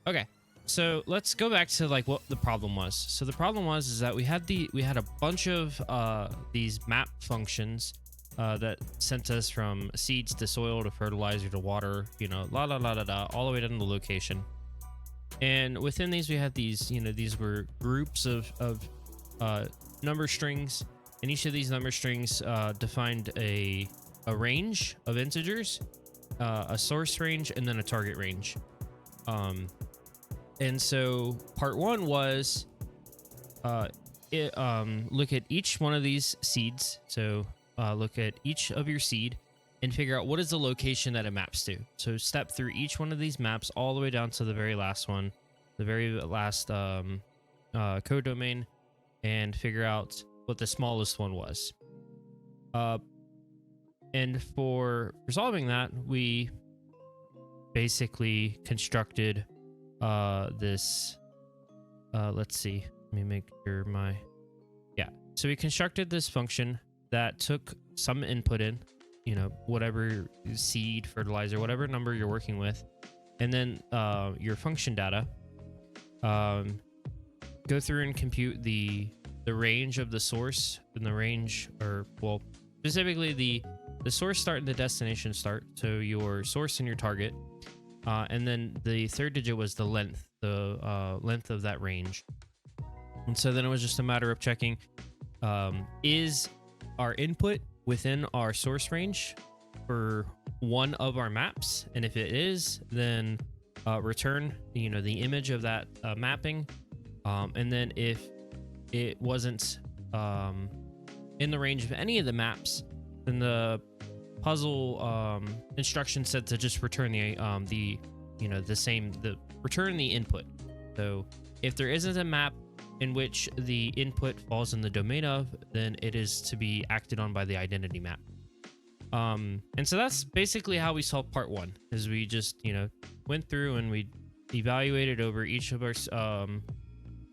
Okay, so let's go back to like what the problem was. So the problem was is that we had a bunch of these map functions that sent us from seeds to soil to fertilizer to water, you know, all the way down to the location. And within these, we had these, you know, these were groups of number strings, and each of these number strings defined a range of integers, a source range, and then a target range. And so part one was look at each one of these seeds. So look at each of your seed and figure out what is the location that it maps to. So step through each one of these maps all the way down to the very last one, the very last code domain, and figure out what the smallest one was. And for resolving that, we basically constructed this, let's see, let me make sure so we constructed this function that took some input in, you know, whatever seed, fertilizer, whatever number you're working with, and then your function data, go through and compute the range of the source and the range, or well, specifically the source start and the destination start, so your source and your target, and then the third digit was the length of that range. And so then it was just a matter of checking, is our input within our source range for one of our maps, and if it is, then return, you know, the image of that mapping, and then if it wasn't in the range of any of the maps, then the puzzle instruction said to just return return the input. So if there isn't a map in which the input falls in the domain of, then it is to be acted on by the identity map. And so that's basically how we solved part one, is we just, you know, went through and we evaluated over each of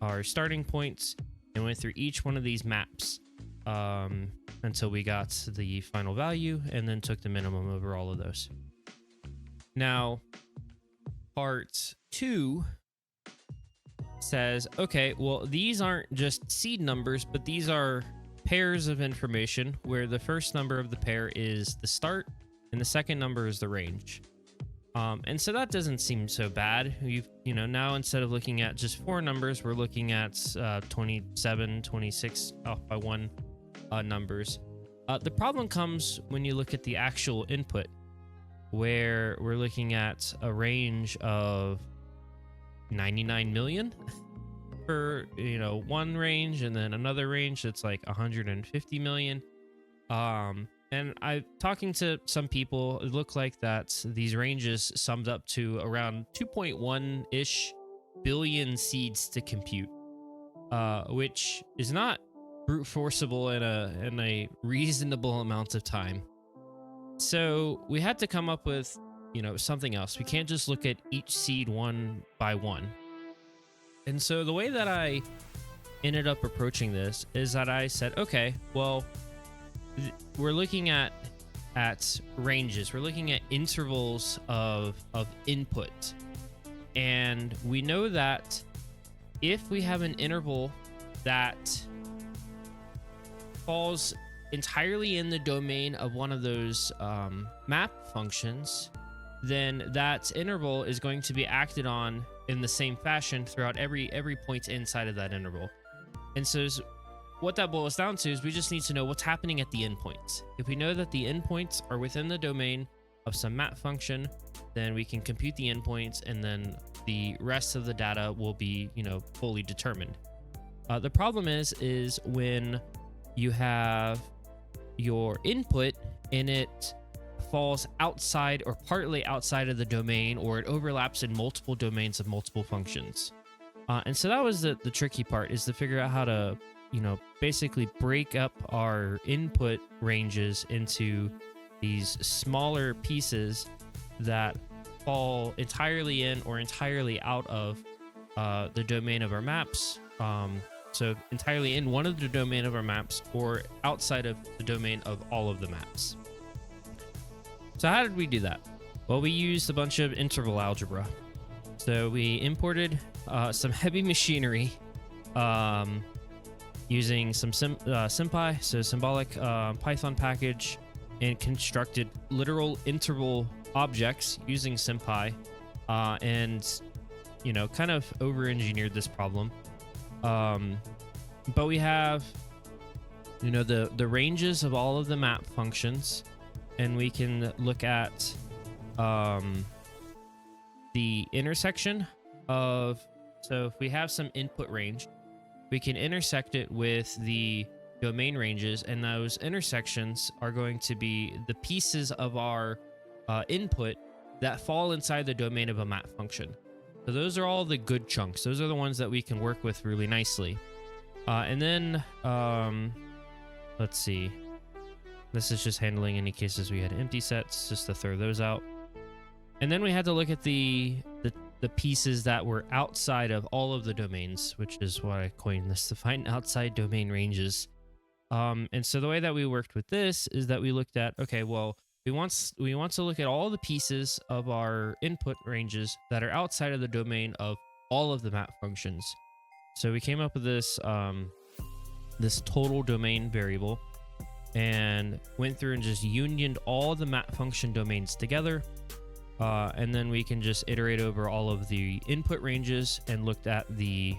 our starting points and went through each one of these maps until we got the final value, and then took the minimum over all of those. Now, part two says, okay, well, these aren't just seed numbers, but these are pairs of information where the first number of the pair is the start and the second number is the range. And so that doesn't seem so bad. We've, you know, now instead of looking at just 4 numbers, we're looking at 27, 26 off by 1 numbers. The problem comes when you look at the actual input, where we're looking at a range of 99 million for, you know, one range, and then another range that's like 150 million. And I talking to some people, it looked like that these ranges summed up to around 2.1-ish billion seeds to compute, which is not brute forceable in a reasonable amount of time. So we had to come up with, you know, something else. We can't just look at each seed one by one. And so the way that I ended up approaching this is that I said, okay, well, we're looking at ranges. We're looking at intervals of input. And we know that if we have an interval that falls entirely in the domain of one of those map functions, then that interval is going to be acted on in the same fashion throughout every point inside of that interval. And so what that boils down to is we just need to know what's happening at the endpoints. If we know that the endpoints are within the domain of some map function, then we can compute the endpoints, and then the rest of the data will be, you know, fully determined. The problem is when you have your input and it falls outside or partly outside of the domain, or it overlaps in multiple domains of multiple functions. And so that was the tricky part, is to figure out how to, you know, basically break up our input ranges into these smaller pieces that fall entirely in or entirely out of the domain of our maps. So entirely in one of the domain of our maps, or outside of the domain of all of the maps. So how did we do that? Well, we used a bunch of interval algebra. So we imported some heavy machinery using some SymPy, so symbolic Python package, and constructed literal interval objects using SymPy, and kind of over-engineered this problem. But we have the ranges of all of the map functions, and we can look at the intersection of, so if we have some input range, we can intersect it with the domain ranges, and those intersections are going to be the pieces of our input that fall inside the domain of a map function. So those are all the good chunks. Those are the ones that we can work with really nicely. And then, let's see. This is just handling any cases we had empty sets, just to throw those out. And then we had to look at the pieces that were outside of all of the domains, which is why I coined this, to find outside domain ranges. And so the way that we worked with this is that we looked at, okay, well, we want to look at all the pieces of our input ranges that are outside of the domain of all of the map functions. So we came up with this this total domain variable, and went through and just unioned all the map function domains together. And then we can just iterate over all of the input ranges and looked at the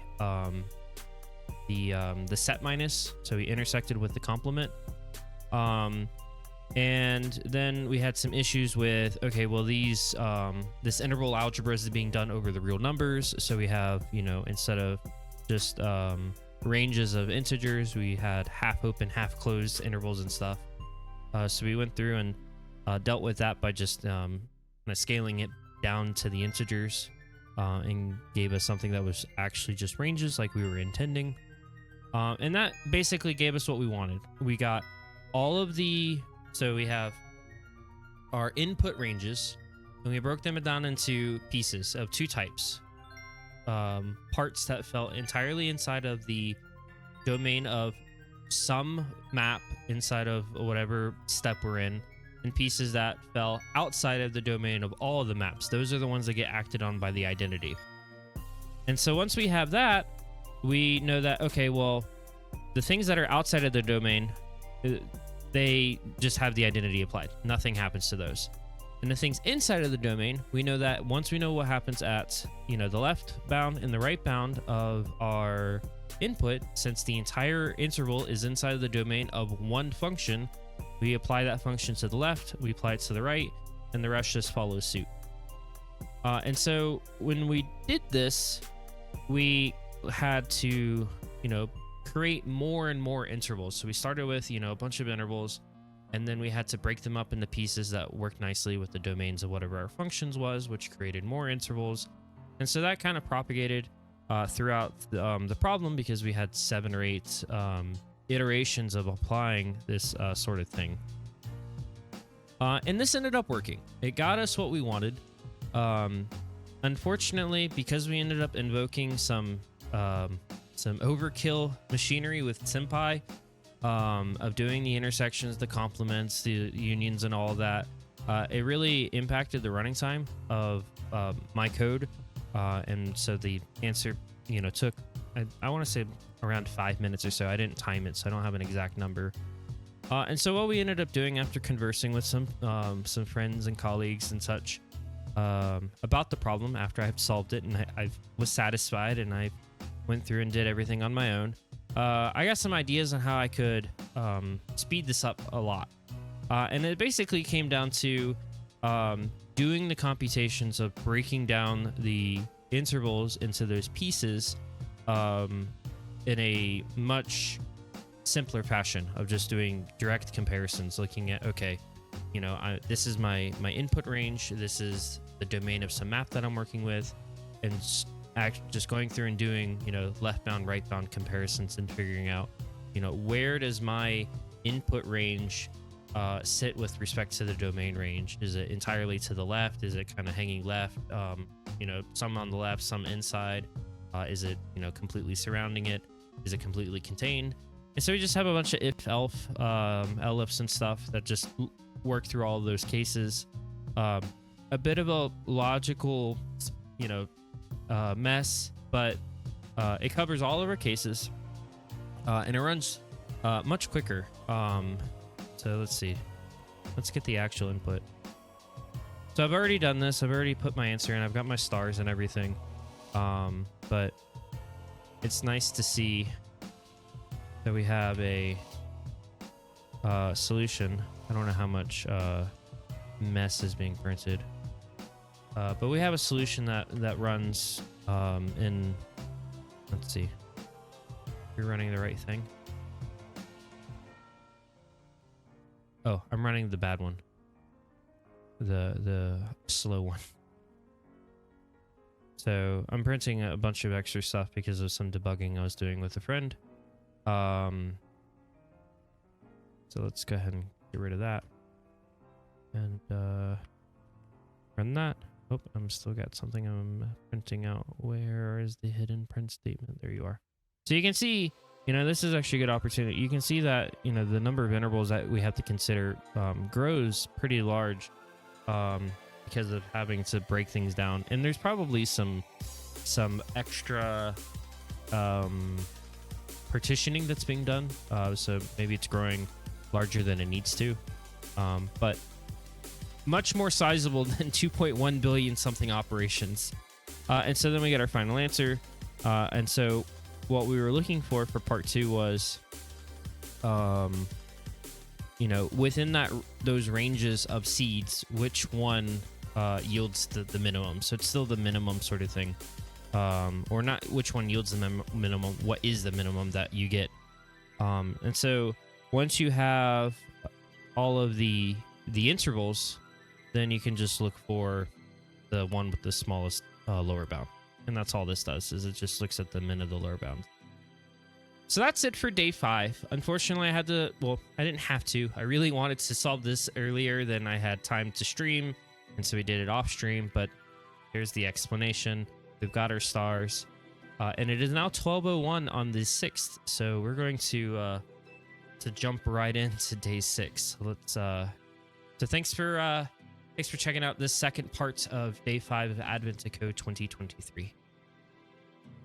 set minus. So we intersected with the complement. And then we had some issues with, okay, well, these this interval algebra is being done over the real numbers. So we have, instead of just ranges of integers, we had half open, half closed intervals and stuff. So we went through and dealt with that by just scaling it down to the integers, and gave us something that was actually just ranges like we were intending. And that basically gave us what we wanted. We got all of so we have our input ranges, and we broke them down into pieces of two types. Parts that fell entirely inside of the domain of some map inside of whatever step we're in, and pieces that fell outside of the domain of all of the maps. Those are the ones that get acted on by the identity. And so once we have that, we know that, okay, well, the things that are outside of the domain, they just have the identity applied. Nothing happens to those. And the things inside of the domain, we know that once we know what happens at, the left bound and the right bound of our input, since the entire interval is inside of the domain of one function, we apply that function to the left, we apply it to the right, and the rest just follows suit. And so when we did this, we had to, create more and more intervals. So we started with, a bunch of intervals, and then we had to break them up into pieces that worked nicely with the domains of whatever our functions was, which created more intervals. And so that kind of propagated throughout the problem, because we had 7 or 8 iterations of applying this sort of thing. And this ended up working. It got us what we wanted. Unfortunately, because we ended up invoking some overkill machinery with SymPy, of doing the intersections, the complements, the unions, and all of that, it really impacted the running time of my code. And so the answer, took, I want to say around 5 minutes or so. I didn't time it, so I don't have an exact number. And so what we ended up doing after conversing with some friends and colleagues and such about the problem, after I had solved it and I was satisfied and I went through and did everything on my own, I got some ideas on how I could speed this up a lot. And it basically came down to doing the computations of breaking down the intervals into those pieces in a much simpler fashion of just doing direct comparisons, looking at, okay, this is my input range, this is the domain of some map that I'm working with, and just going through and doing, left bound, right bound comparisons and figuring out, where does my input range sit with respect to the domain range? Is it entirely to the left? Is it kind of hanging left? Some on the left, some inside. Is it, completely surrounding it? Is it completely contained? And so we just have a bunch of if-elf, elifs and stuff that just work through all of those cases. A bit of a logical, mess, but it covers all of our cases, and it runs much quicker. So let's see. Let's get the actual input. So I've already done this. I've already put my answer in. I've got my stars and everything. But it's nice to see that we have a solution. I don't know how much mess is being printed. But we have a solution that runs in, let's see. You're running the right thing. Oh, I'm running the bad one. The slow one. So I'm printing a bunch of extra stuff because of some debugging I was doing with a friend. So let's go ahead and get rid of that. And run that. Oh, I'm still got something I'm printing out. Where is the hidden print statement? There you are. So you can see, you know, this is actually a good opportunity. You can see that, you know, the number of intervals that we have to consider grows pretty large because of having to break things down. And there's probably some extra partitioning that's being done. So maybe it's growing larger than it needs to. But much more sizable than 2.1 billion something operations. And so then we get our final answer. And so what we were looking for part 2 was, you know, within those ranges of seeds, which one yields the minimum. So it's still the minimum sort of thing. Or not which one yields the minimum, what is the minimum that you get. And so once you have all of the intervals, then you can just look for the one with the smallest lower bound. And that's all this does, is it just looks at the min of the lower bound. So that's it for day 5. Unfortunately, I didn't have to. I really wanted to solve this earlier than I had time to stream, and so we did it off stream, but here's the explanation. We've got our stars, and it is now 12:01 on the 6th, so we're going to jump right into day 6. So thanks for checking out this second part of day 5 of Advent to Code 2023.